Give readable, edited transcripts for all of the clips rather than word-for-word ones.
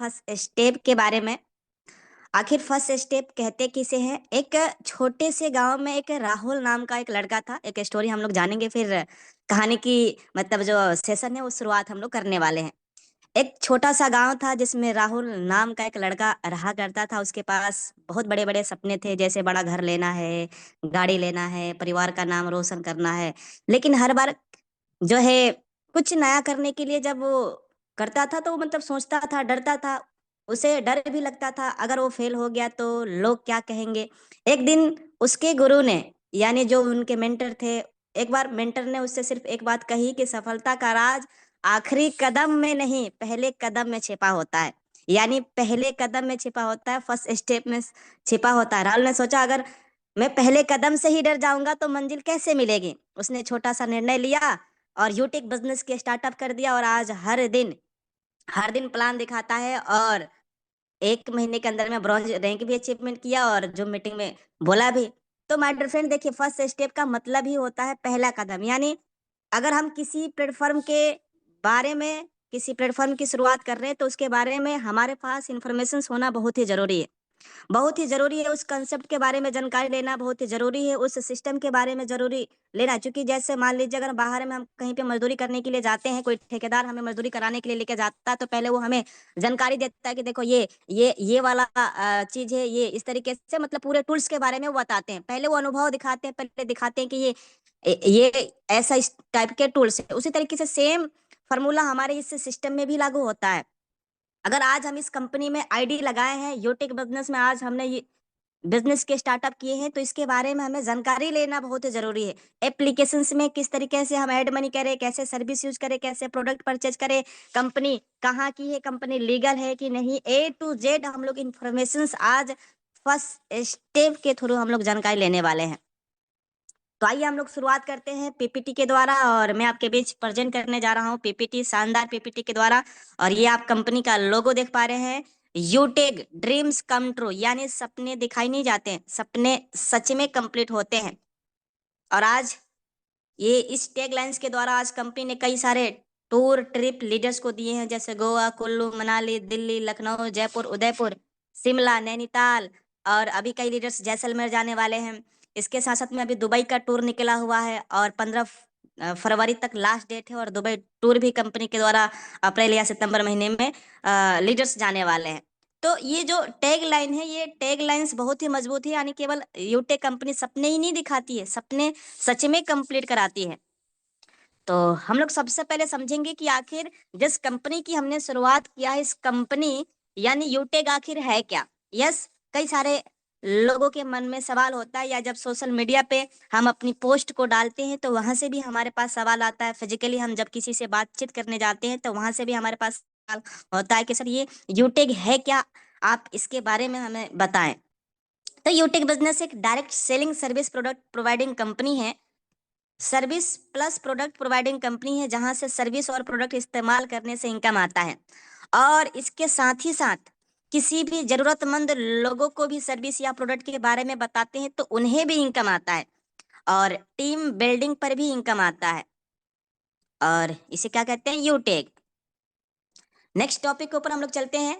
First step के बारे में। आखिर फर्स्ट स्टेप कहते किसे हैं? एक छोटे से गांव में एक राहुल नाम का एक लड़का था। एक स्टोरी हम लोग जानेंगे, फिर कहानी की मतलब जो सेशन है वो शुरुआत हम लोग करने वाले हैं। एक छोटा सा गांव था जिसमें राहुल नाम का एक लड़का रहा करता था। उसके पास बहुत बड़े बड़े सपने थे, जैसे बड़ा घर लेना है, गाड़ी लेना है, परिवार का नाम रोशन करना है। लेकिन हर बार जो है कुछ नया करने के लिए जब वो करता था तो वो मतलब सोचता था, डरता था। उसे डर भी लगता था अगर वो फेल हो गया तो लोग क्या कहेंगे। एक दिन उसके गुरु ने, यानी जो उनके मेंटर थे, एक बार मेंटर ने उससे सिर्फ एक बात कही कि सफलता का राज आखिरी कदम में नहीं, पहले कदम में छिपा होता है। यानी पहले कदम में छिपा होता है, फर्स्ट स्टेप में छिपा होता है। राहुल ने सोचा, अगर मैं पहले कदम से ही डर जाऊंगा तो मंजिल कैसे मिलेगी। उसने छोटा सा निर्णय लिया और यूटिक बिजनेस के स्टार्टअप कर दिया। और आज हर दिन प्लान दिखाता है, और 1 महीने के अंदर में ब्रॉन्ज रैंक भी अचीवमेंट किया और जो मीटिंग में बोला भी। तो माय डियर फ्रेंड, देखिए, फर्स्ट स्टेप का मतलब ही होता है पहला कदम। यानी अगर हम किसी प्लेटफॉर्म की शुरुआत कर रहे हैं तो उसके बारे में हमारे पास इंफॉर्मेशन होना बहुत ही जरूरी है। बहुत ही ज़रूरी है, उस कंसेप्ट के बारे में जानकारी लेना बहुत ही ज़रूरी है, उस सिस्टम के बारे में ज़रूरी लेना। क्योंकि जैसे मान लीजिए, अगर बाहर में हम कहीं पे मज़दूरी करने के लिए जाते हैं, कोई ठेकेदार हमें मज़दूरी कराने के लिए लेके जाता है, तो पहले वो हमें जानकारी देता है कि देखो ये वाला चीज़ है, ये इस तरीके से मतलब पूरे टूल्स के बारे में वो बताते हैं। पहले वो अनुभव दिखाते हैं, पहले दिखाते हैं कि ये ऐसा इस टाइप के टूल्स है। उसी तरीके से सेम फ़ॉर्मूला हमारे इस सिस्टम में भी लागू होता है। अगर आज हम इस कंपनी में आईडी लगाए हैं, यूटेक बिजनेस में आज हमने ये बिजनेस के स्टार्टअप किए हैं, तो इसके बारे में हमें जानकारी लेना बहुत जरूरी है। एप्लीकेशंस में किस तरीके से हम ऐड मनी करें, कैसे सर्विस यूज करें, कैसे प्रोडक्ट परचेज करें, कंपनी कहाँ की है, कंपनी लीगल है कि नहीं, A to Z हम लोग इंफॉर्मेशन आज फर्स्ट स्टेप के थ्रू हम लोग जानकारी लेने वाले हैं। तो आइए हम लोग शुरुआत करते हैं पीपीटी के द्वारा, और मैं आपके बीच प्रेजेंट करने जा रहा हूँ पीपीटी, शानदार पीपीटी के द्वारा। और ये आप कंपनी का लोगो देख पा रहे हैं, यूटेक ड्रीम्स कम ट्रू। यानी सपने दिखाई नहीं जाते हैं, सपने सच में कंप्लीट होते हैं। और आज ये इस टैग लाइंस के द्वारा आज कंपनी ने कई सारे टूर ट्रिप लीडर्स को दिए हैं, जैसे गोवा, कुल्लू मनाली, दिल्ली, लखनऊ, जयपुर, उदयपुर, शिमला, नैनीताल, और अभी कई लीडर्स जैसलमेर जाने वाले हैं। इसके साथ साथ में अभी दुबई का टूर निकला हुआ है, और 15 फरवरी तक लास्ट डेट है, और दुबई टूर भी कंपनी के द्वारा अप्रैल या सितंबर महीने में लीडर्स जाने वाले हैं। तो ये जो टैग लाइन है, ये टैग लाइंस बहुत ही मजबूत है। यानी केवल यूटेक कंपनी सपने ही नहीं दिखाती है, सपने सच में कंप्लीट कराती है। तो हम लोग सबसे पहले समझेंगे कि आखिर जिस कंपनी की हमने शुरुआत किया है, इस कंपनी यानी यूटेक आखिर है क्या। यस, कई सारे लोगों के मन में सवाल होता है, या जब सोशल मीडिया पे हम अपनी पोस्ट को डालते हैं तो वहां से भी हमारे पास सवाल आता है। फिजिकली हम जब किसी से बातचीत करने जाते हैं तो वहां से भी हमारे पास सवाल होता है कि सर, ये यूटेक है क्या, आप इसके बारे में हमें बताएं। तो यूटेक बिजनेस एक direct selling service product providing company है। Service plus product providing company है, जहां से सर्विस और प्रोडक्ट इस्तेमाल करने से इनकम आता है। और इसके साथ ही साथ किसी भी जरूरतमंद लोगों को भी सर्विस या प्रोडक्ट के बारे में बताते हैं तो उन्हें भी इनकम आता है, और टीम बिल्डिंग पर भी इनकम आता है। और इसे क्या कहते हैं? यूटेक। नेक्स्ट टॉपिक के ऊपर हम लोग चलते हैं।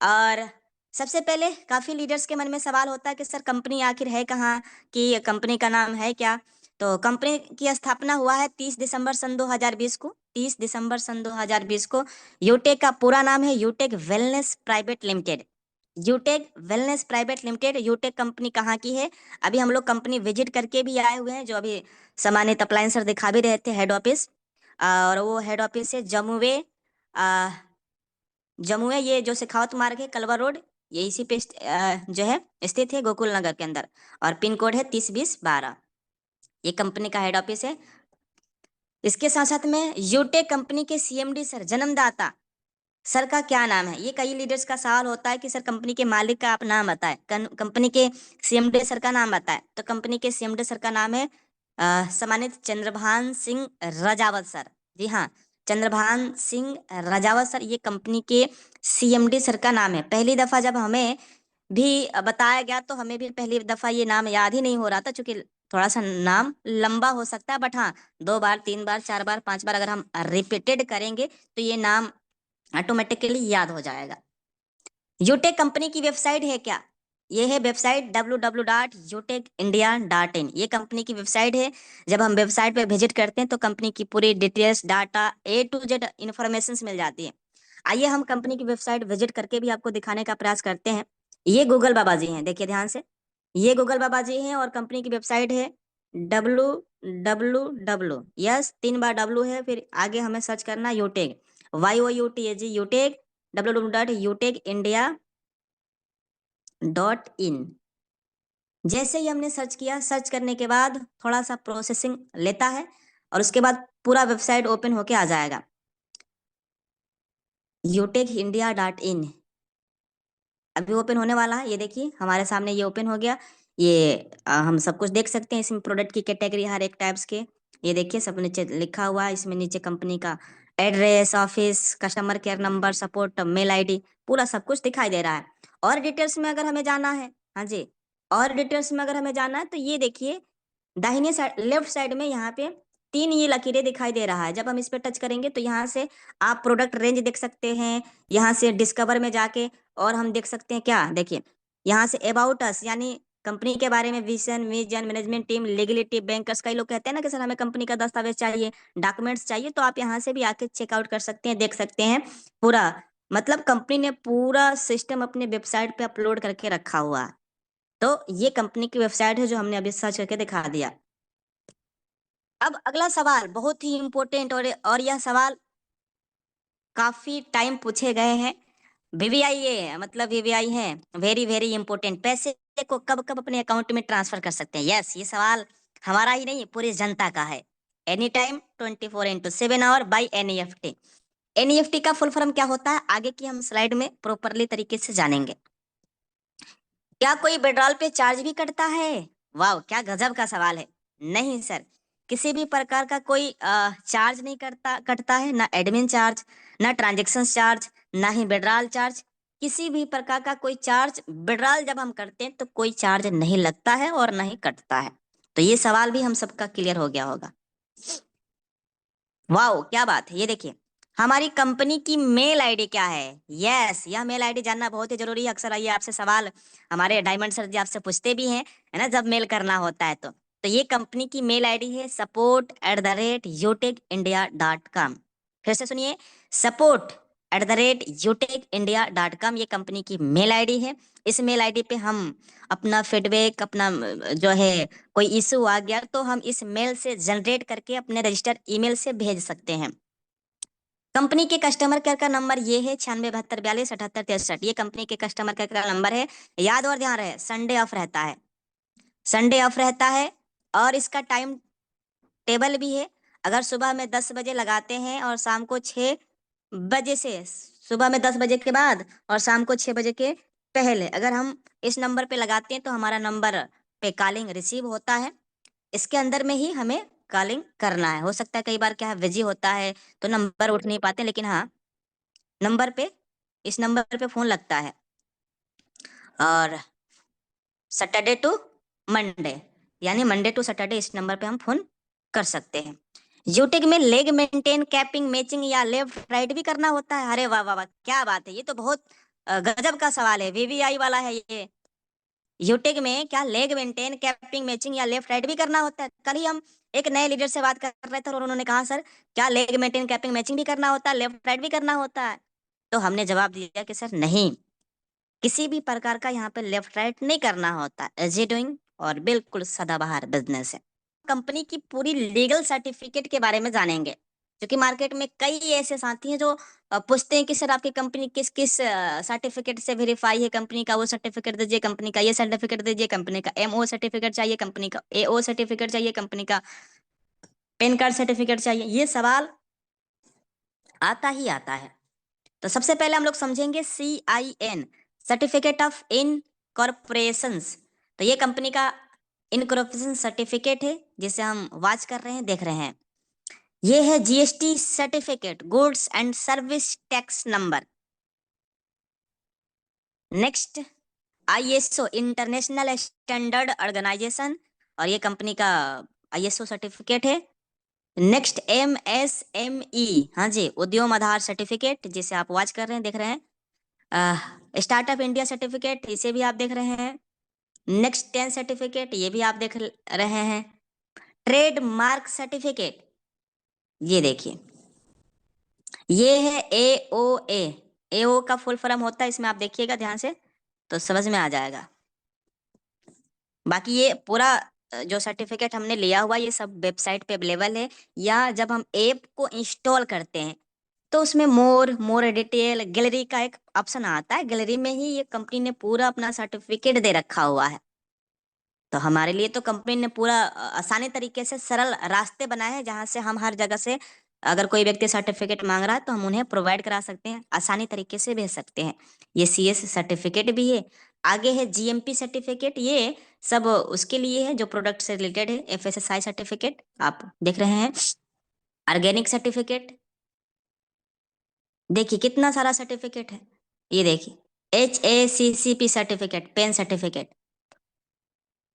और सबसे पहले काफी लीडर्स के मन में सवाल होता है कि सर, कंपनी आखिर है कहाँ, कि कंपनी का नाम है क्या। तो कंपनी की स्थापना हुआ है 30 दिसंबर सन 2020 को। 30 दिसंबर सन 2020 को। यूटेक का पूरा नाम है यूटेक wellness private limited. यूटेक wellness private limited. यूटेक company कहाँ की है? अभी हम लोग कंपनी विजिट करके भी आए हुए हैं, जो अभी सम्मानित अपलायंस सर दिखा भी रहे थे, हेड ऑफिस। और वो हेड ऑफिस है जमुवे। जम्मू है, ये जो शेखावत मार्ग है, कलवा रोड, ये इसी पे जो है स्थित है, गोकुल नगर के अंदर। और पिन कोड है 302012। ये कंपनी का हेड ऑफिस है। इसके साथ साथ में यूटेक कंपनी के सीएमडी सर, जन्मदाता सर का क्या नाम है? ये कई लीडर्स का सवाल होता है कि सर, कंपनी के मालिक का आप नाम बताएं, कंपनी के सीएमडी सर का नाम बताएं। तो कंपनी के सीएमडी सर का नाम है सम्मानित चंद्रभान सिंह राजावत सर। जी हाँ, चंद्रभान सिंह राजावत सर, ये कंपनी के सीएमडी सर का नाम है। पहली दफा जब हमें भी बताया गया तो हमें भी पहली दफा ये नाम याद ही नहीं हो रहा था, क्योंकि थोड़ा सा नाम लंबा हो सकता है, बट हाँ, 2 बार, 3 बार, 4 बार, 5 बार अगर हम रिपीटेड करेंगे तो ये नाम ऑटोमेटिकली याद हो जाएगा। यूटेक कंपनी की वेबसाइट है क्या? ये है वेबसाइट www.utecindia.in। ये कंपनी की वेबसाइट है। जब हम वेबसाइट पे विजिट करते हैं तो कंपनी की पूरी details, data, A to Z information मिल जाती है। आइए हम कंपनी की वेबसाइट विजिट करके भी आपको दिखाने का प्रयास करते हैं। ये गूगल बाबा जी हैं, देखिए ध्यान से। ये गूगल बाबा जी हैं और कंपनी की वेबसाइट है www, यस 3 बार डब्लू है, फिर आगे हमें सर्च करना यूटेक, YOUTAG, यूटेक, www.utecindia.in। जैसे ही हमने सर्च किया, सर्च करने के बाद थोड़ा सा प्रोसेसिंग लेता है और उसके बाद पूरा वेबसाइट ओपन होके आ जाएगा। utecindia.in अभी ओपन होने वाला है। ये देखिए हमारे सामने ये ओपन हो गया। ये हम सब कुछ देख सकते हैं इसमें, प्रोडक्ट की कैटेगरी हर एक टाइप्स के। ये देखिए सब नीचे लिखा हुआ है, इसमें नीचे कंपनी का address, office, customer care number, support, mail ID, पूरा सब कुछ दिखाई दे रहा है। और डिटेल्स में अगर हमें जाना है, हाँ जी, और डिटेल्स में अगर हमें जाना है तो ये देखिए दाहिने साइड, लेफ्ट साइड में यहाँ पे 3 ये लकीरें दिखाई दे रहा है। जब हम इस पे टच करेंगे तो यहाँ से आप प्रोडक्ट रेंज देख सकते हैं। यहाँ से डिस्कवर में जाके और हम देख सकते हैं क्या, देखिए यहाँ से अबाउट अस, यानी कंपनी के बारे में vision, management team, legality, bankers. कई लोग कहते हैं ना कि सर हमें कंपनी का दस्तावेज चाहिए, डॉक्यूमेंट्स चाहिए, तो आप यहाँ से भी आके चेकआउट कर सकते हैं, देख सकते हैं पूरा। मतलब कंपनी ने पूरा सिस्टम अपने वेबसाइट पे अपलोड करके रखा हुआ है। तो ये कंपनी की वेबसाइट है जो हमने अभी सर्च करके दिखा दिया। अब अगला सवाल बहुत ही इम्पोर्टेंट, और यह सवाल काफी टाइम पूछे गए हैं। वीवीआई, ये मतलब वीवीआई है, वेरी वेरी इंपॉर्टेंट। पैसे को कब कब अपने अकाउंट में ट्रांसफर कर सकते हैं? यस, ये सवाल हमारा ही नहीं पूरी जनता का है। Any time 24/7 hour by NEFT. NEFT का फुल फॉर्म क्या होता है, आगे की हम स्लाइड में प्रॉपरली तरीके से जानेंगे। क्या कोई विड्रॉल पे चार्ज भी कटता है? वाह, क्या गजब का सवाल है। नहीं सर, किसी भी प्रकार का कोई चार्ज नहीं कटता है, ना एडमिन चार्ज, ना ट्रांजैक्शन चार्ज, ना ही विड्रॉल चार्ज। किसी भी प्रकार का कोई चार्ज, विड्रॉल जब हम करते हैं तो कोई चार्ज नहीं लगता है और ना ही कटता है। तो ये सवाल भी हम सबका क्लियर हो गया होगा। वाओ, क्या बात है। ये देखिए हमारी कंपनी की मेल आईडी क्या है। यस, यह मेल आईडी जानना बहुत ही जरूरी है। अक्सर ये आपसे सवाल हमारे डायमंड सर जी आपसे पूछते भी हैं, है ना, जब मेल करना होता है तो ये कंपनी की मेल आईडी है support@utecindia.com। फिर से सुनिए, support@utecindia.com, ये कंपनी की मेल आईडी है। इस मेल आईडी पे हम अपना फीडबैक, अपना जो है कोई इशू आ गया तो हम इस मेल से जनरेट करके अपने रजिस्टर ईमेल से भेज सकते हैं। कंपनी के कस्टमर केयर का नंबर ये है 9672427863। ये कंपनी के कस्टमर केयर का नंबर है। याद और ध्यान रहे, संडे ऑफ रहता है, संडे ऑफ रहता है। और इसका टाइम टेबल भी है। अगर सुबह में 10 बजे लगाते हैं और शाम को 6 बजे से, सुबह में 10 बजे के बाद और शाम को 6 बजे के पहले अगर हम इस नंबर पे लगाते हैं तो हमारा नंबर पे कॉलिंग रिसीव होता है। इसके अंदर में ही हमें कॉलिंग करना है। हो सकता है कई बार क्या है, बिजी होता है तो नंबर उठ नहीं पाते, लेकिन हाँ, नंबर पे, इस नंबर पे फोन लगता है। और सैटरडे टू मंडे, यानी मंडे टू सैटरडे, इस नंबर पे हम फोन कर सकते हैं। यूटिक में लेग मेंटेन, कैपिंग, मैचिंग या लेफ्ट राइट भी करना होता है? अरे वाह वाह वाह, क्या बात है। ये तो बहुत गजब का सवाल है, वीवीआई वाला है ये। यूटिक में क्या लेग मेंटेन, कैपिंग, मैचिंग या लेफ्ट राइट भी करना होता है? कल ही हम एक नए लीडर से बात कर रहे थे और उन्होंने कहा सर क्या लेग मेंटेन, कैपिंग, मैचिंग भी करना होता है, लेफ्ट राइट भी करना होता है? तो हमने जवाब दिया कि सर नहीं, किसी भी प्रकार का यहाँ पे लेफ्ट राइट नहीं करना होता, इजी डूइंग और बिल्कुल सदाबहार बिजनेस है। कंपनी की पूरी लीगल सर्टिफिकेट के बारे में जानेंगे, क्योंकि मार्केट में कई ऐसे साथी हैं जो पूछते हैं कि सर आपकी कंपनी किस किस सर्टिफिकेट से वेरीफाई है, कंपनी का वो सर्टिफिकेट दीजिए, कंपनी का ये सर्टिफिकेट दीजिए, कंपनी का एमओ सर्टिफिकेट चाहिए, कंपनी का एओ सर्टिफिकेट चाहिए, कंपनी का पैन कार्ड सर्टिफिकेट चाहिए। ये सवाल आता ही आता है। तो सबसे पहले हम लोग समझेंगे CIN, सर्टिफिकेट ऑफ इनकॉर्पोरेशन। तो ये कंपनी का इनकॉर्पोरेशन सर्टिफिकेट है जिसे हम वॉच कर रहे हैं, देख रहे हैं। ये है GST certificate, goods and service tax number. Next ISO, international standard organization, और ये कंपनी का ISO सर्टिफिकेट है। नेक्स्ट MSME, हाँ जी, उद्यम आधार सर्टिफिकेट, जिसे आप वॉच कर रहे हैं, देख रहे हैं। स्टार्टअप इंडिया सर्टिफिकेट, इसे भी आप देख रहे हैं। नेक्स्ट 10 सर्टिफिकेट, ये भी आप देख रहे हैं। ट्रेड मार्क सर्टिफिकेट, ये देखिए, ये है AOA। AO का फुल फॉर्म होता है, इसमें आप देखिएगा ध्यान से तो समझ में आ जाएगा। बाकी ये पूरा जो सर्टिफिकेट हमने लिया हुआ ये सब वेबसाइट पे अवेलेबल है, या जब हम ऐप को इंस्टॉल करते हैं तो उसमें मोर डिटेल गैलरी का एक ऑप्शन आता है। गैलरी में ही ये कंपनी ने पूरा अपना सर्टिफिकेट दे रखा हुआ है। तो हमारे लिए तो कंपनी ने पूरा आसानी तरीके से सरल रास्ते बनाए हैं, जहाँ से हम हर जगह से अगर कोई व्यक्ति सर्टिफिकेट मांग रहा है तो हम उन्हें प्रोवाइड करा सकते हैं, आसानी तरीके से भेज सकते हैं। ये CS सर्टिफिकेट भी है। आगे है GMP सर्टिफिकेट, ये सब उसके लिए है जो प्रोडक्ट से रिलेटेड है। FSSAI सर्टिफिकेट आप देख रहे हैं। ऑर्गेनिक सर्टिफिकेट, देखिए कितना सारा सर्टिफिकेट है। ये देखिए HACCP सर्टिफिकेट, पेन सर्टिफिकेट।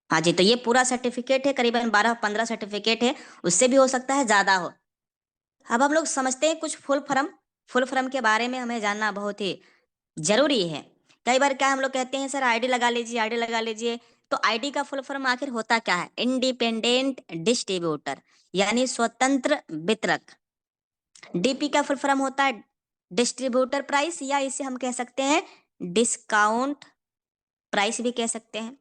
हाँ जी, तो ये पूरा सर्टिफिकेट है, करीबन 12-15 सर्टिफिकेट है, उससे भी हो सकता है ज्यादा हो। अब हम लोग समझते हैं कुछ फुल फॉर्म के बारे में हमें जानना बहुत ही जरूरी है। कई बार क्या हम लोग कहते हैं सर आईडी लगा लीजिए, आईडी लगा लीजिए। तो आईडी का फुल फॉर्म आखिर होता क्या है? इंडिपेंडेंट डिस्ट्रीब्यूटर, यानी स्वतंत्र वितरक। DP का फुल फॉर्म होता है डिस्ट्रीब्यूटर प्राइस, या इसे हम कह सकते हैं डिस्काउंट प्राइस भी कह सकते हैं।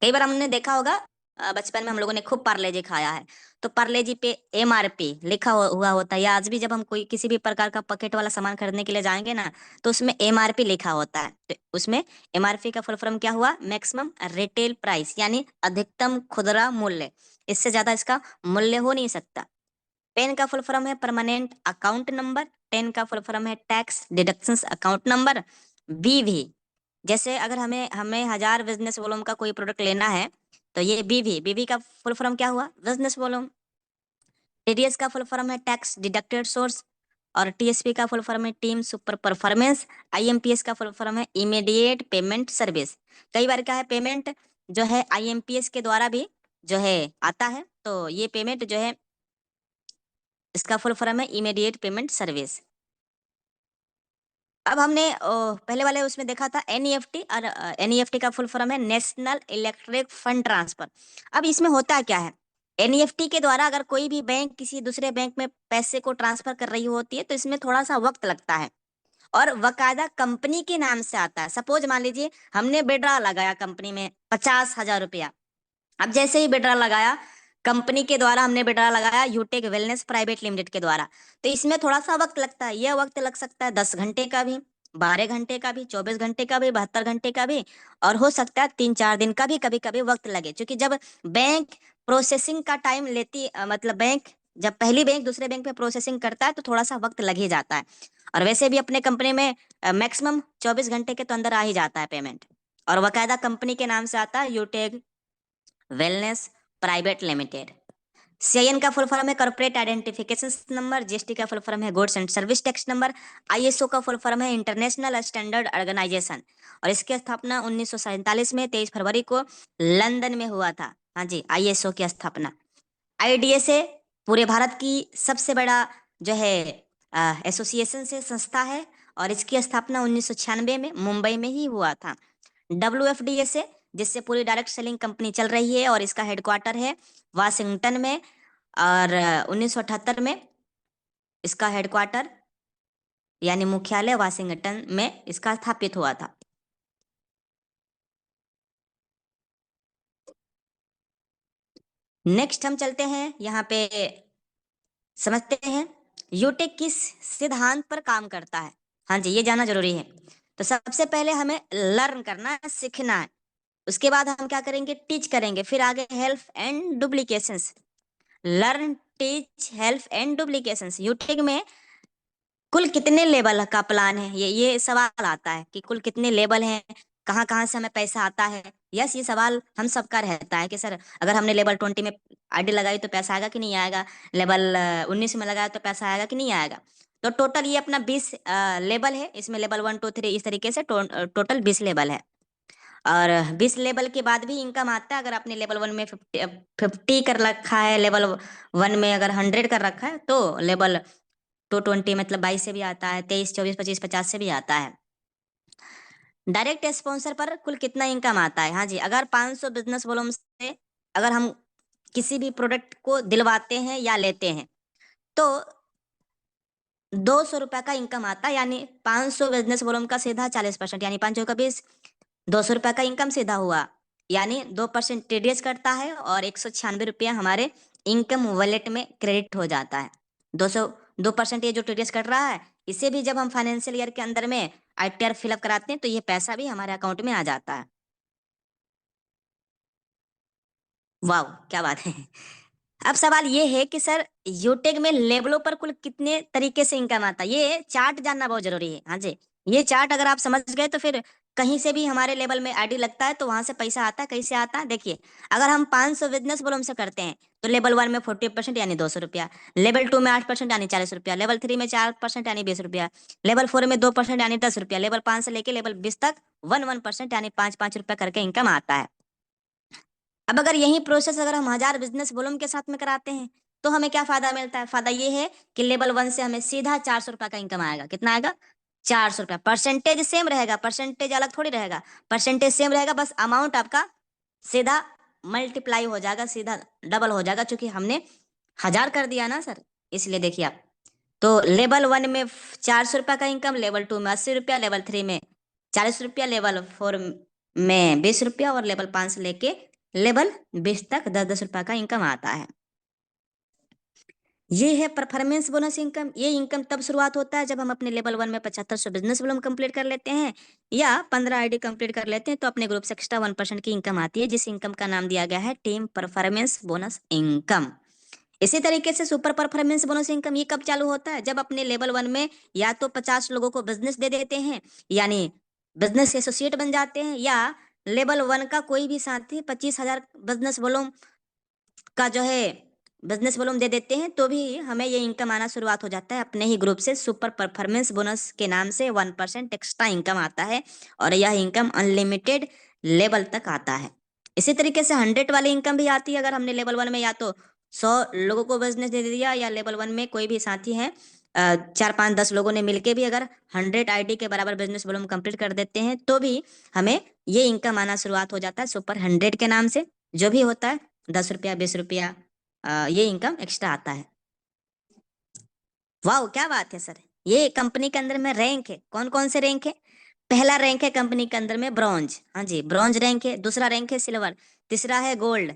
कई बार हमने देखा होगा, बचपन में हम लोगों ने खूब पार्ले जी खाया है, तो पार्ले जी पे MRP लिखा हुआ होता है, या आज भी जब हम कोई किसी भी प्रकार का पैकेट वाला सामान खरीदने के लिए जाएंगे ना, तो उसमें MRP लिखा होता है। तो उसमें MRP का फुल फॉर्म क्या हुआ? मैक्सिमम रिटेल प्राइस, यानी अधिकतम खुदरा मूल्य। इससे ज्यादा इसका मूल्य हो नहीं सकता। पेन का फुल फॉर्म है परमानेंट अकाउंट नंबर। टेन का फुल फॉर्म है tax deductions account number. BV, जैसे अगर हमें हमें 1000 बिजनेस वॉल्यूम का कोई प्रोडक्ट लेना है, तो ये BV का फुल फॉर्म क्या हुआ? Business volume. TDS का फुल फॉर्म है टैक्स डिडक्टेड सोर्स, और TSP का फुल फॉर्म है टीम सुपर परफॉर्मेंस। IMPS का फुल फॉर्म है इमीडिएट पेमेंट सर्विस। कई बार क्या है, पेमेंट जो है IMPS के द्वारा भी जो है आता है, तो ये पेमेंट जो है इसका फुल फॉर्म है इमीडिएट पेमेंट सर्विस। अब हमने पहले वाले उसमें देखा था NEFT, और NEFT का फुल फॉर्म है नेशनल इलेक्ट्रिक फंड ट्रांसफर। अब इसमें होता क्या है? NEFT के द्वारा अगर कोई भी बैंक किसी दूसरे बैंक में पैसे को ट्रांसफर कर रही होती है, तो इसमें थोड़ा सा वक्त लगता है, और वकायदा कंपनी के नाम से आता है। सपोज मान लीजिए हमने विड्रा लगाया कंपनी में 50,000 रुपया। अब जैसे ही बिडरा लगाया कंपनी के द्वारा, हमने बिडरा लगाया यूटेक वेलनेस प्राइवेट लिमिटेड के द्वारा, तो इसमें थोड़ा सा वक्त लगता है। यह वक्त लग सकता है 10 घंटे का भी, 12 घंटे का भी, 24 घंटे का भी, 72 घंटे का भी, और हो सकता है 3-4 दिन का भी कभी कभी वक्त लगे। क्योंकि जब बैंक प्रोसेसिंग का टाइम लेती मतलब बैंक जब पहली बैंक दूसरे बैंक में प्रोसेसिंग करता है तो थोड़ा सा वक्त लग ही जाता है। और वैसे भी अपने कंपनी में मैक्सिमम 24 घंटे के तो अंदर आ ही जाता है पेमेंट। और वकायदा कंपनी के नाम से आता है यूटेक वेलनेस प्राइवेट लिमिटेड। CIN का फुल फॉर्म है कॉर्पोरेट आइडेंटिफिकेशन नंबर। GST का फुल फॉर्म है goods and service tax number. ISO का फुल फॉर्म है इंटरनेशनल स्टैंडर्ड ऑर्गेनाइजेशन, और इसकी स्थापना 1947 में 23 फरवरी को लंदन में हुआ था। हाँ जी, ISO की स्थापना। IDSA पूरे भारत की सबसे बड़ा जो है एसोसिएशन से संस्था है, और इसकी स्थापना 1996 में मुंबई में ही हुआ था। WFDSA, जिससे पूरी डायरेक्ट सेलिंग कंपनी चल रही है, और इसका हेडक्वार्टर है वाशिंगटन में, और 1978 में इसका हेडक्वार्टर यानी मुख्यालय वाशिंगटन में इसका स्थापित हुआ था। नेक्स्ट हम चलते हैं यहाँ पे, समझते हैं यूटेक किस सिद्धांत पर काम करता है। हाँ जी, ये जानना जरूरी है। तो सबसे पहले हमें लर्न करना है, सीखना है। उसके बाद हम क्या करेंगे? टीच करेंगे। फिर आगे help and duplications. Learn, teach, help and duplications. Utech में कुल कितने लेवल का प्लान है? ये सवाल आता है कि कुल कितने लेवल हैं, कहाँ कहाँ से हमें पैसा आता है। यस, ये सवाल हम सबका रहता है कि सर अगर हमने लेवल 20 में आईडी लगाई तो पैसा आएगा कि नहीं आएगा, लेवल 19 में लगाया तो पैसा आएगा कि नहीं आएगा। तो टोटल ये अपना 20 लेवल है। इसमें लेवल 1 2 3 इस तरीके से टोटल 20 लेवल है। और 20 लेवल के बाद भी इनकम आता है। अगर आपने लेवल 1 में 50 कर रखा है, लेवल 1 में अगर 100 कर रखा है, तो लेवल 220 मतलब 22 से भी आता है, 23 24 25 50 से भी आता है। डायरेक्ट स्पॉन्सर पर कुल कितना इनकम आता है? हाँ जी, अगर 500 बिजनेस वॉल्यूम से अगर हम किसी भी प्रोडक्ट को दिलवाते हैं या लेते हैं, तो 200 रुपये का इनकम आता है, यानी 500 बिजनेस वॉल्यूम का सीधा 40%, यानी 5 का 20, 200 रुपये का इनकम सीधा हुआ, यानी 2% टीडीएस कटता है और 196 रुपया हमारे इनकम वॉलेट में क्रेडिट हो जाता है। 2% ये जो टीडीएस कट रहा है, इसे भी जब हम फाइनेंशियल ईयर के अंदर में आईटीआर फिलअप कराते हैं तो ये पैसा भी हमारे अकाउंट में आ जाता है। वाह, क्या बात है। अब सवाल ये है कि सर, यूटेक में लेवलों पर कुल कितने तरीके से इनकम आता है? ये चार्ट जानना बहुत जरूरी है। हाँ जी, ये चार्ट अगर आप समझ गए तो फिर कहीं से भी हमारे लेवल में आईडी लगता है तो वहां से पैसा आता है। कैसे आता है देखिए, अगर हम 500 बिजनेस वॉल्यूम से करते हैं तो लेवल 1 में 40% यानी 200 रुपया, लेवल 2 में 8% यानी 40 रुपया, लेवल 3 में 4% यानी 20 रुपया, लेवल 4 में 2% यानी 10 रुपया, लेवल 5 से लेके लेवल 20 तक 1% यानी 5 रुपया करके इनकम आता है। अब अगर यही प्रोसेस अगर हम 1000 बिजनेस वॉल्यूम के साथ में कराते हैं तो हमें क्या फायदा मिलता है? फायदा ये है कि लेवल 1 से हमें सीधा 400 रुपया का इनकम आएगा। कितना आएगा? 400 रुपया। परसेंटेज सेम रहेगा, परसेंटेज अलग थोड़ी रहेगा, परसेंटेज सेम रहेगा, बस अमाउंट आपका सीधा मल्टीप्लाई हो जाएगा, सीधा डबल हो जाएगा, क्योंकि हमने 1000 कर दिया ना सर, इसलिए देखिए आप। तो लेवल 1 में 400 रुपया का इनकम, लेवल 2 में 80 रुपया, लेवल 3 में 40 रुपया, लेवल 4 में 20 रुपया और लेवल 5 से लेके लेवल 20 तक 10-10 रुपया का इनकम आता है। ये है परफॉर्मेंस बोनस इनकम। ये इनकम तब शुरुआत होता है जब हम अपने लेवल 1 में 7500 बिजनेस वॉल्यूम कंप्लीट कर लेते हैं या 15 आईडी कंप्लीट कर लेते हैं, तो अपने ग्रुप से एक्स्ट्रा 1% की इनकम आती है, जिस इनकम का नाम दिया गया है टीम परफॉर्मेंस बोनस इनकम। इसी तरीके से सुपर परफॉर्मेंस बोनस इनकम ये कब चालू होता है? जब अपने लेवल 1 में या तो 50 लोगों को बिजनेस दे देते हैं, यानी बिजनेस एसोसिएट बन जाते हैं, या लेवल 1 का कोई भी साथी 25,000 बिजनेस वॉल्यूम का जो है बिजनेस वॉल्यूम दे देते हैं, तो भी हमें ये इनकम आना शुरुआत हो जाता है अपने ही ग्रुप से। सुपर परफॉर्मेंस बोनस के नाम से 1% एक्स्ट्रा इनकम आता है और यह इनकम अनलिमिटेड लेवल तक आता है। इसी तरीके से 100 वाली इनकम भी आती है। अगर हमने लेवल 1 में या तो 100 लोगों को बिजनेस दे दिया, या लेवल 1 में कोई भी साथी है 4 5 10 लोगों ने मिलके भी अगर 100 आईडी के बराबर बिजनेस वॉल्यूम कंप्लीट कर देते हैं, तो भी हमें ये इनकम आना शुरुआत हो जाता है सुपर 100 के नाम से। जो भी होता है 10 रुपया 20 रुपया ये इनकम एक्स्ट्रा आता है। वाह, क्या बात है सर। ये कंपनी के अंदर में रैंक है, कौन कौन से रैंक है? पहला रैंक है कंपनी के अंदर में ब्रॉन्ज, हाँ जी ब्रॉन्ज रैंक है। दूसरा रैंक है सिल्वर, तीसरा है गोल्ड,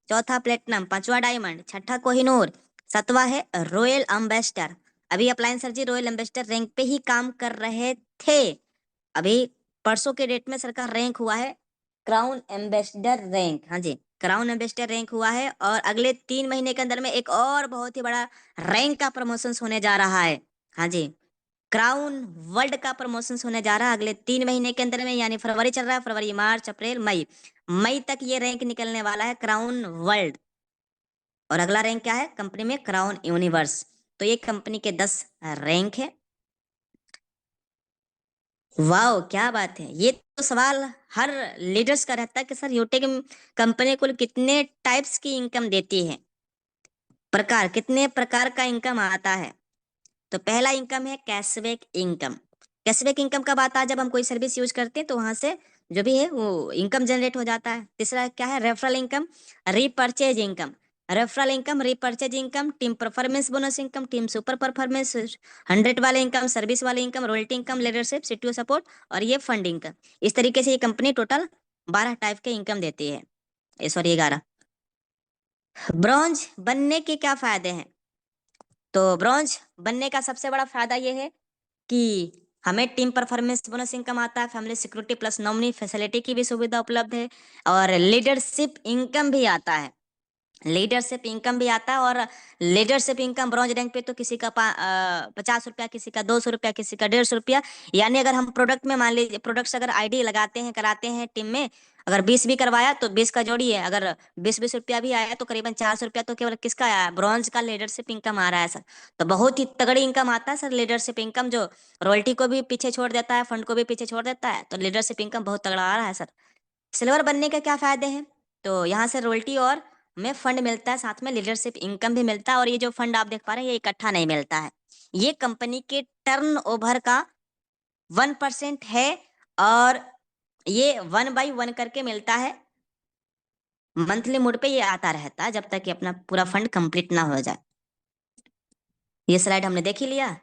चौथा प्लेटिनम, पांचवा डायमंड, छठा कोहिनूर, सातवां है रॉयल एम्बेसडर। अभी अप्लायंस सर जी रॉयल एम्बेसडर रैंक पे ही काम कर रहे थे। अभी परसों के डेट में सर का रैंक हुआ है क्राउन एम्बेसडर रैंक। हाँ जी, क्राउन एम्बेसडर रैंक हुआ है, और अगले 3 महीने के अंदर में एक और बहुत ही बड़ा रैंक का प्रमोशन होने जा रहा है। हाँ जी, क्राउन वर्ल्ड का प्रमोशन होने जा रहा है अगले 3 महीने के अंदर में, यानी फरवरी चल रहा है, फरवरी मार्च अप्रैल मई, मई तक ये रैंक निकलने वाला है क्राउन वर्ल्ड। और अगला रैंक क्या है कंपनी में? Crown universe. तो ये कंपनी के 10 रैंक है। वाह, क्या बात है। ये तो सवाल हर लीडर्स का रहता है कि सर यूटेक कंपनी कुल कितने टाइप्स की इनकम देती है, प्रकार कितने प्रकार का इनकम आता है? तो पहला इनकम है कैशबैक इनकम। कैशबैक इनकम कब आता है? जब हम कोई सर्विस यूज करते हैं तो वहां से जो भी है वो इनकम जनरेट हो जाता है। तीसरा क्या है? Referral income, repurchase income. Referral income, repurchase income, team performance bonus income, team super performance, 100 वाले इनकम, सर्विस वाले income, royalty income, leadership, CTO support, और ये फंड इनकम। इस तरीके से ये कंपनी टोटल 12 टाइप के इनकम देती है, सॉरी 11। ब्रॉन्ज बनने के क्या फायदे हैं? तो ब्रॉन्ज बनने का सबसे बड़ा फायदा ये है कि हमें टीम परफॉर्मेंस बोनस इनकम आता है, family security plus nominee facility की भी सुविधा उपलब्ध है, और लीडरशिप इनकम भी आता है। लीडरशिप इनकम भी आता है, और लीडरशिप इनकम ब्रॉन्ज रैंक पे तो किसी का 50 रुपया, किसी का 200 रुपया, किसी का 150 रुपया। यानी अगर हम प्रोडक्ट में मान लीजिए प्रोडक्ट्स अगर आईडी लगाते हैं कराते हैं टीम में, अगर 20 भी करवाया तो 20 का जोड़ी है, अगर 20-20 रुपया भी आया तो करीबन 400 रुपया तो केवल किसका आया? ब्रॉन्ज का लीडरशिप इनकम आ रहा है सर। तो बहुत ही तगड़ी इनकम आता है सर लीडरशिप इनकम, जो रॉयल्टी को भी पीछे छोड़ देता है, फंड को भी पीछे छोड़ देता है। तो लीडरशिप इनकम बहुत तगड़ा आ रहा है सर। सिल्वर बनने के क्या फायदे हैं? तो यहाँ से रॉयल्टी और हमें फंड मिलता है, साथ में लीडरशिप इनकम भी मिलता है, और ये जो फंड आप देख पा रहे हैं ये इकट्ठा नहीं मिलता है, ये कंपनी के टर्न ओवर का 1% है, और ये 1/1 करके मिलता है। मंथली मोड पे ये आता रहता है जब तक कि अपना पूरा फंड कंप्लीट ना हो जाए। ये स्लाइड हमने देख ही लिया।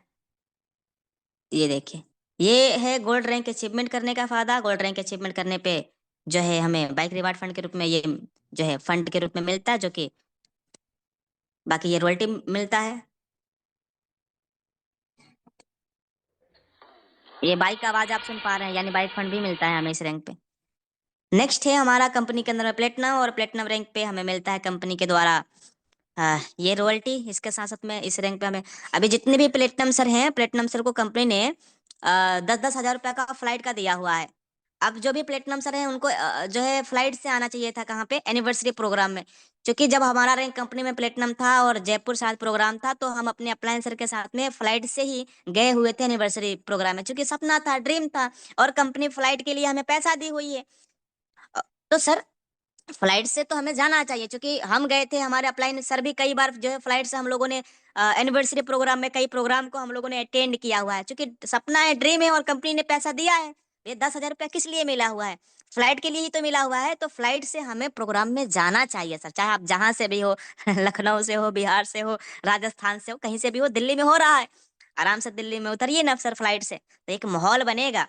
ये देखिए, ये है गोल्ड रैंक अचीवमेंट करने का फायदा। गोल्ड रैंक अचीवमेंट करने पे जो है हमें बाइक रिवार्ड फंड के रूप में ये जो है फंड के रूप में मिलता है, जो कि बाकी ये रॉयल्टी मिलता है। ये बाइक का आवाज आप सुन पा रहे हैं, यानी बाइक फंड भी मिलता है हमें इस रैंक पे। नेक्स्ट है हमारा कंपनी के अंदर में प्लेटिनम, और प्लेटिनम रैंक पे हमें मिलता है कंपनी के द्वारा ये रॉयल्टी। इसके साथ साथ में इस रैंक पे हमें अभी जितने भी प्लेटिनम सर हैं, प्लेटिनम सर को कंपनी ने 10-10 हज़ार रुपया का फ्लाइट का दिया हुआ है। अब जो भी प्लेटिनम सर हैं उनको जो है फ्लाइट से आना चाहिए था, कहाँ पे, एनिवर्सरी प्रोग्राम में। क्योंकि जब हमारा रैंक कंपनी में प्लेटिनम था और जयपुर साथ प्रोग्राम था, तो हम अपने अपलायन सर के साथ में फ्लाइट से ही गए हुए थे एनिवर्सरी प्रोग्राम में, क्योंकि सपना था, ड्रीम था, और कंपनी फ्लाइट के लिए हमें पैसा दी हुई है। अ, तो सर फ्लाइट से तो हमें जाना चाहिए, क्योंकि हम गए थे, हमारे अपलाइन सर भी कई बार जो है फ्लाइट से हम लोगों ने एनिवर्सरी प्रोग्राम में कई प्रोग्राम को हम लोगों ने अटेंड किया हुआ है, क्योंकि सपना है, ड्रीम है, और कंपनी ने पैसा दिया है। ये 10 हज़ार रुपया किस लिए मिला हुआ है? फ्लाइट के लिए ही तो मिला हुआ है। तो फ्लाइट से हमें प्रोग्राम में जाना चाहिए सर, चाहे आप जहां से भी हो लखनऊ से हो, बिहार से हो, राजस्थान से हो, कहीं से भी हो, दिल्ली में हो रहा है, आराम से दिल्ली में उतरिए ना सर फ्लाइट से, तो एक माहौल बनेगा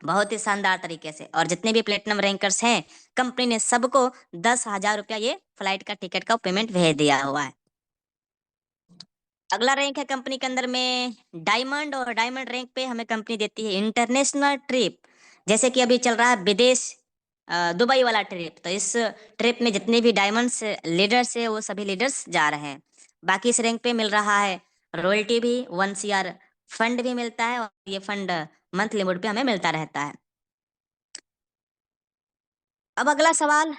बहुत ही शानदार तरीके से। और जितने भी प्लेटिनम रैंकर्स हैं, कंपनी ने सबको 10 हज़ार रुपया ये फ्लाइट का टिकट का पेमेंट भेज दिया हुआ है। अगला रैंक है कंपनी के अंदर में डायमंड, और डायमंड रैंक पे हमें कंपनी देती है इंटरनेशनल ट्रिप। जैसे कि अभी चल रहा है विदेश, दुबई वाला ट्रिप, तो इस ट्रिप में जितने भी डायमंड्स लीडर्स है वो सभी लीडर्स जा रहे हैं। बाकी इस रैंक पे मिल रहा है रॉयल्टी भी, 1 CR फंड भी मिलता है, और ये फंड मंथली मोड पे हमें मिलता रहता है। अब अगला सवाल,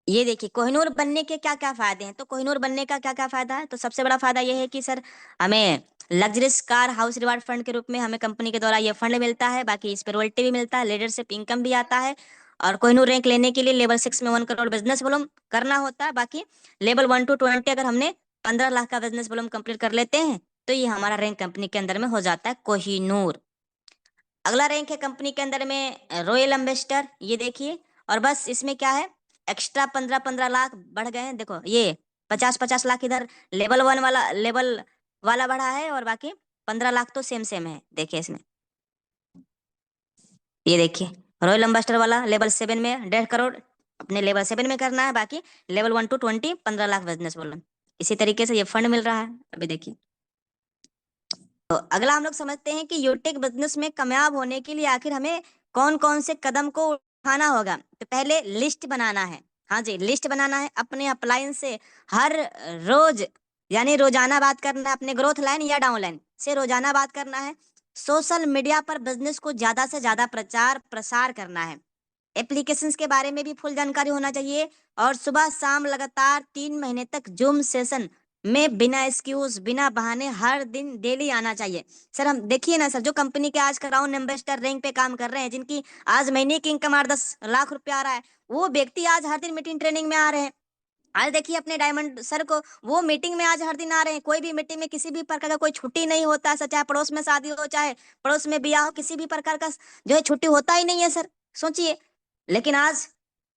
ये देखिए, कोहिनूर बनने के क्या क्या फायदे हैं। तो कोहिनूर बनने का क्या क्या फायदा है? तो सबसे बड़ा फायदा ये है कि सर हमें luxurious car house reward fund के रूप में हमें कंपनी के द्वारा ये फंड मिलता है। बाकी इस पर रॉयल्टी भी मिलता है, लीडरशिप इनकम भी आता है। और कोहिनूर रैंक लेने के लिए लेवल 6 में 1 करोड़ बिजनेस वॉल्यूम करना होता है। बाकी लेवल 1 to 20 अगर हमने 15 लाख का बिजनेस वॉल्यूम कंप्लीट कर लेते हैं, तो ये हमारा रैंक कंपनी के अंदर में हो जाता है कोहिनूर। अगला रैंक है कंपनी के अंदर में रॉयल एम्बेसडर। ये देखिए, और बस इसमें क्या है, एक्स्ट्रा 15-15 लाख बढ़ गए हैं। देखो ये 50-50 लाख इधर लेवल वाला बढ़ा है, और बाकी 15 लाख तो सेम सेम है। देखिए इसमें, ये देखिए, रॉयल एम्बेसडर वाला लेवल 7 में 1.5 करोड़ अपने लेवल 7 में करना है। बाकी लेवल 1 to 20 15 लाख बिजनेस बोलो। इसी तरीके से ये फंड मिल रहा है। अभी देखिए, तो अगला हम लोग समझते हैं कि यूटेक बिजनेस में कामयाब होने के लिए आखिर हमें कौन कौन से कदम को उठाना होगा। तो पहले लिस्ट बनाना है। हाँ जी, लिस्ट बनाना है अपने अपलाइन से हर रोज, यानी रोजाना बात करना है अपने ग्रोथ लाइन या डाउन लाइन से, रोजाना बात करना है। सोशल मीडिया पर बिजनेस को ज्यादा से ज्यादा प्रचार प्रसार करना है। एप्लीकेशंस के बारे में भी फुल जानकारी होना चाहिए। और सुबह शाम लगातार 3 महीने तक जूम सेशन में बिना एक्सक्यूज, बिना बहाने हर दिन डेली आना चाहिए। सर हम देखिए ना सर, जो कंपनी के आज क्राउन एम्बेसडर रैंक पे काम कर रहे हैं, जिनकी आज महीने की इनकम 8-10 लाख रुपया आ रहा है, वो व्यक्ति आज हर दिन मीटिंग ट्रेनिंग में आ रहे हैं। आज देखिए अपने डायमंड सर को, वो मीटिंग में आज हर दिन आ रहे हैं। कोई भी मीटिंग में किसी भी प्रकार का कोई छुट्टी नहीं होता है सर, चाहे पड़ोस में शादी हो, चाहे पड़ोस में ब्याह हो, किसी भी प्रकार का जो है छुट्टी होता ही नहीं है सर, सोचिए। लेकिन आज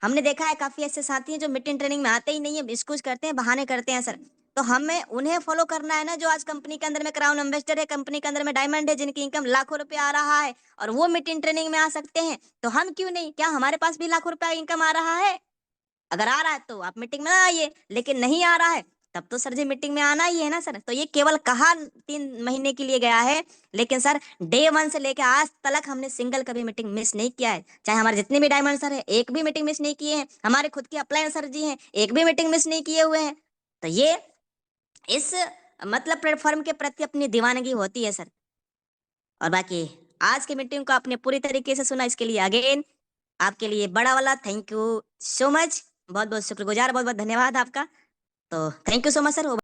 हमने देखा है काफी ऐसे साथी हैं जो मीटिंग ट्रेनिंग में आते ही नहीं है, एक्सक्यूज करते हैं, बहाने करते हैं सर। तो हमें उन्हें फॉलो करना है ना, जो आज कंपनी के अंदर में क्राउन एम्बेसडर है, कंपनी के अंदर में डायमंड है, जिनकी इनकम लाखों रुपया आ रहा है, और वो मीटिंग ट्रेनिंग में आ सकते हैं, तो हम क्यों नहीं? क्या हमारे पास भी लाखों रुपया इनकम आ रहा है? अगर आ रहा है तो आप मीटिंग में ना आइए, लेकिन नहीं आ रहा है तब तो सर जी मीटिंग में आना ही है ना सर। तो ये केवल कहा 3 महीने के लिए गया है, लेकिन सर डे 1 से लेकर आज तक हमने सिंगल कभी मीटिंग मिस नहीं किया है। चाहे हमारे जितने भी डायमंड सर है, एक भी मीटिंग मिस नहीं किए हैं। हमारे खुद के अपलाइन सर जी हैं, एक भी मीटिंग मिस नहीं किए हुए हैं। तो ये इस मतलब प्लेटफॉर्म के प्रति अपनी दीवानगी होती है सर। और बाकी आज की मीटिंग को आपने पूरी तरीके से सुना, इसके लिए अगेन आपके लिए बड़ा वाला थैंक यू सो मच। बहुत बहुत शुक्रगुजार, बहुत बहुत धन्यवाद आपका। तो thank you so much sir.